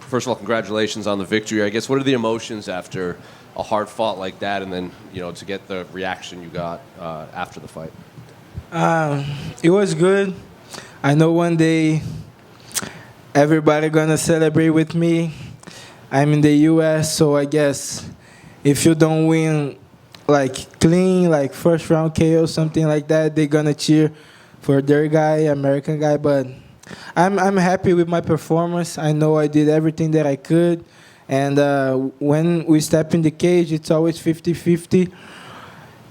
first of all, congratulations on the victory. I guess what are the emotions after a hard fought like that, and then to get the reaction you got after the fight? It was good. I know one day everybody gonna celebrate with me. I'm in the U.S., so I guess if you don't win like clean, like first round KO, something like that, they're gonna cheer for their guy, American guy. But I'm happy with my performance. I know I did everything that I could. And when we step in the cage, it's always 50-50.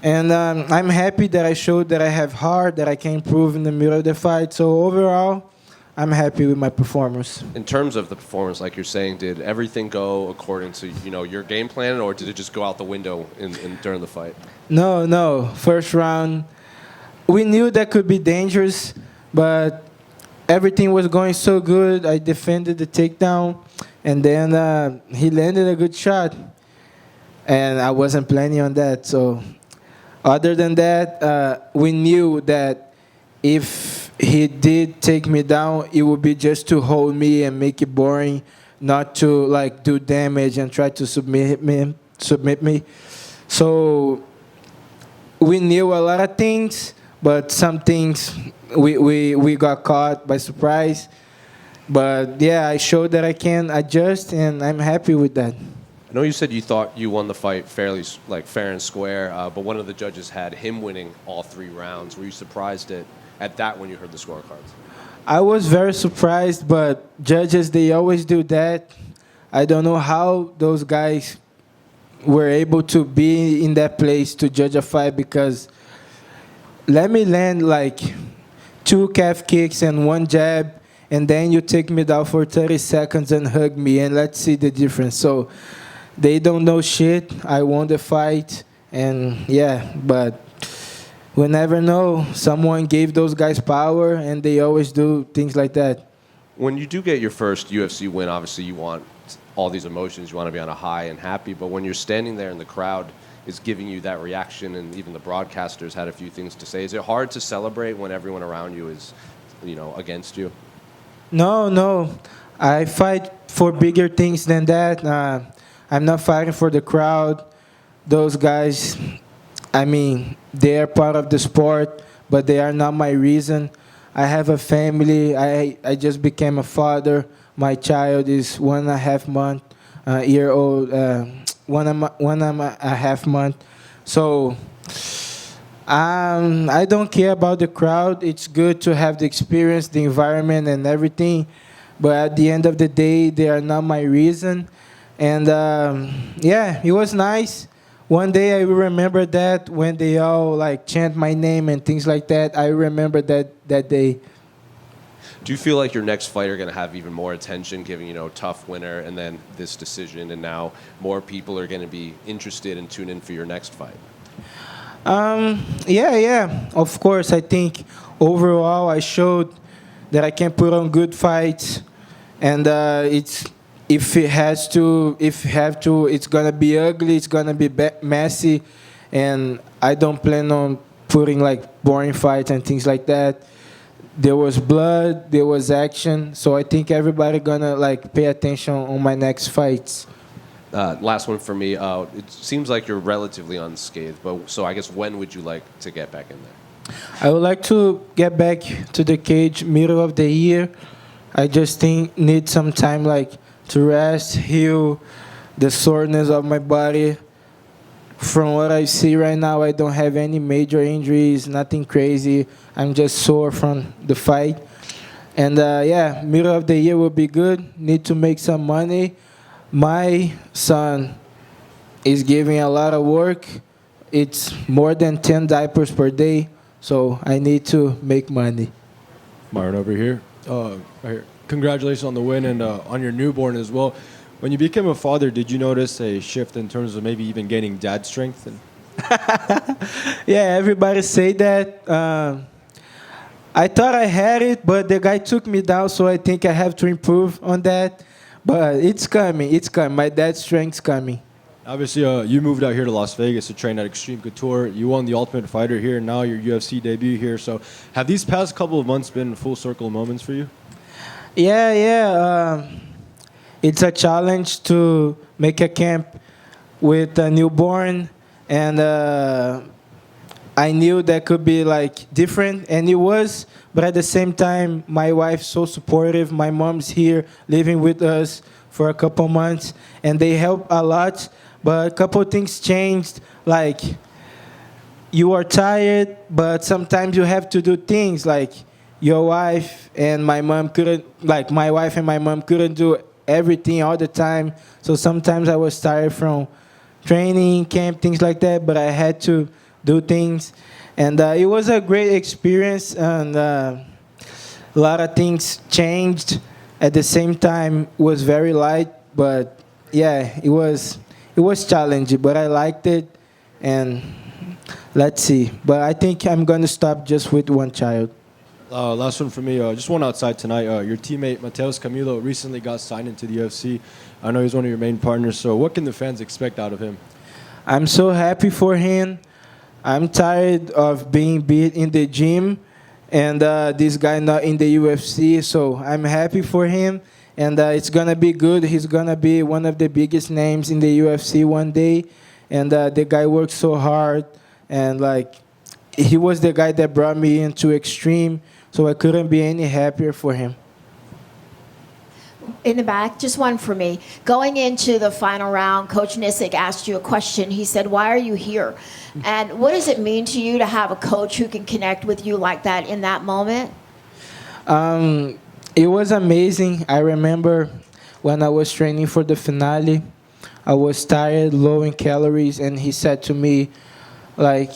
And I'm happy that I showed that I have heart, that I can improve in the middle of the fight. So overall, I'm happy with my performance. In terms of the performance, like you're saying, did everything go according to your game plan, or did it just go out the window during the fight? No. First round, we knew that could be dangerous, but everything was going so good. I defended the takedown, and then he landed a good shot, and I wasn't planning on that. So other than that, we knew that if he did take me down, it would be just to hold me and make it boring, not to like do damage and try to submit me. So we knew a lot of things, but some things we got caught by surprise. But yeah, I showed that I can adjust, and I'm happy with that. I know you said you thought you won the fight fairly, like fair and square, but one of the judges had him winning all 3 rounds. Were you surprised at that when you heard the scorecards? I was very surprised, but judges, they always do that. I don't know how those guys were able to be in that place to judge a fight, because let me land like 2 calf kicks and 1 jab, and then you take me down for 30 seconds and hug me, and let's see the difference. So they don't know shit. I won the fight, and yeah, but we never know. Someone gave those guys power, and they always do things like that. When you do get your first UFC win, obviously you want all these emotions. You want to be on a high and happy. But when you're standing there and the crowd is giving you that reaction, and even the broadcasters had a few things to say, is it hard to celebrate when everyone around you is, against you? No. I fight for bigger things than that. I'm not fighting for the crowd. Those guys, I mean, they are part of the sport, but they are not my reason. I have a family. I just became a father. My child is 1.5 year old, 1.5 month. So I don't care about the crowd. It's good to have the experience, the environment, and everything. But at the end of the day, they are not my reason. And yeah, it was nice. One day I will remember that when they all like chant my name and things like that. I remember that day. Do you feel like your next fight are going to have even more attention, given tough winner and then this decision, and now more people are going to be interested and tune in for your next fight? Yeah. Of course, I think overall I showed that I can put on good fights, and if it have to, it's gonna be ugly. It's gonna be messy, and I don't plan on putting like boring fights and things like that. There was blood, there was action, so I think everybody gonna like pay attention on my next fights. Last one for me. It seems like you're relatively unscathed, but so I guess when would you like to get back in there? I would like to get back to the cage middle of the year. I just need some time like to rest, heal the soreness of my body. From what I see right now, I don't have any major injuries, nothing crazy. I'm just sore from the fight. And yeah, middle of the year will be good. Need to make some money. My son is giving a lot of work. It's more than 10 diapers per day, so I need to make money. Mairon over here. Right here. Congratulations on the win and on your newborn as well. When you became a father, did you notice a shift in terms of maybe even gaining dad strength? Yeah, everybody say that. I thought I had it, but the guy took me down, so I think I have to improve on that. But it's coming. My dad's strength's coming. Obviously, you moved out here to Las Vegas to train at Extreme Couture. You won the Ultimate Fighter here, and now your UFC debut here. So have these past couple of months been full circle moments for you? Yeah. it's a challenge to make a camp with a newborn, and I knew that could be like different, and it was. But at the same time, my wife's so supportive. My mom's here living with us for a couple months, and they help a lot. But a couple things changed, like you are tired, but sometimes you have to do things like your wife and my mom couldn't, like my wife and my mom couldn't do everything all the time. So sometimes I was tired from training, camp, things like that, but I had to do things. And it was a great experience, and a lot of things changed. At the same time, it was very light, but yeah, it was challenging, but I liked it, and let's see. But I think I'm going to stop just with one child. Last one for me. Just one outside tonight. Your teammate Mateus Camilo recently got signed into the UFC. I know he's one of your main partners. So what can the fans expect out of him? I'm so happy for him. I'm tired of being beat in the gym and this guy not in the UFC. So I'm happy for him, and it's gonna be good. He's gonna be one of the biggest names in the UFC one day. And the guy works so hard, and like he was the guy that brought me into Extreme. So I couldn't be any happier for him. In the back, just one for me. Going into the final round, Coach Nissick asked you a question. He said, "Why are you here?" And what does it mean to you to have a coach who can connect with you like that in that moment? It was amazing. I remember when I was training for the finale, I was tired, low in calories, and he said to me, like,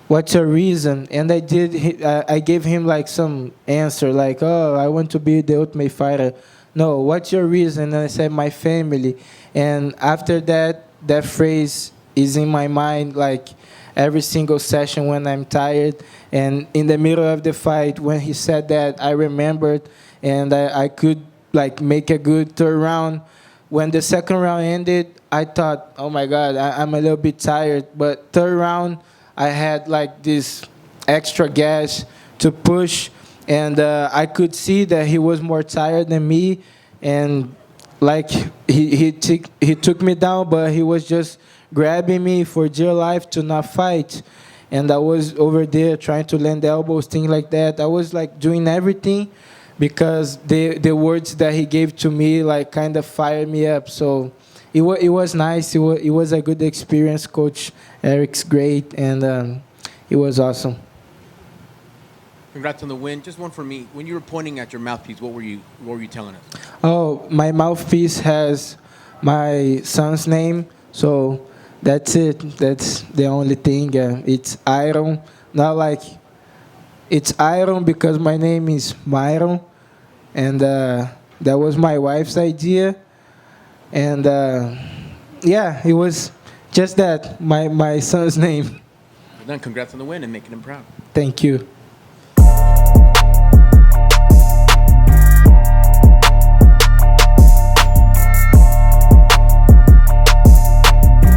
"What's your reason?" And I gave him like some answer, like, "Oh, I want to be the Ultimate Fighter." "No, what's your reason?" And I said, "My family." And after that, that phrase is in my mind, like every single session when I'm tired. And in the middle of the fight, when he said that, I remembered, and I could like make a good third round. When the second round ended, I thought, "Oh my God, I'm a little bit tired." But third round, I had like this extra gas to push, and I could see that he was more tired than me, and like he took me down, but he was just grabbing me for dear life to not fight. And I was over there trying to land elbows, things like that. I was like doing everything because the words that he gave to me like kind of fired me up. So it was nice. It was a good experience. Coach Eric's great, and it was awesome. Congrats on the win. Just one for me. When you were pointing at your mouthpiece, what were you telling us? Oh, my mouthpiece has my son's name, so that's it. That's the only thing. It's Iron. Not like it's Iron because my name is Mairon, and that was my wife's idea. And yeah, it was just that, my son's name. Well done. Congrats on the win and making him proud. Thank you.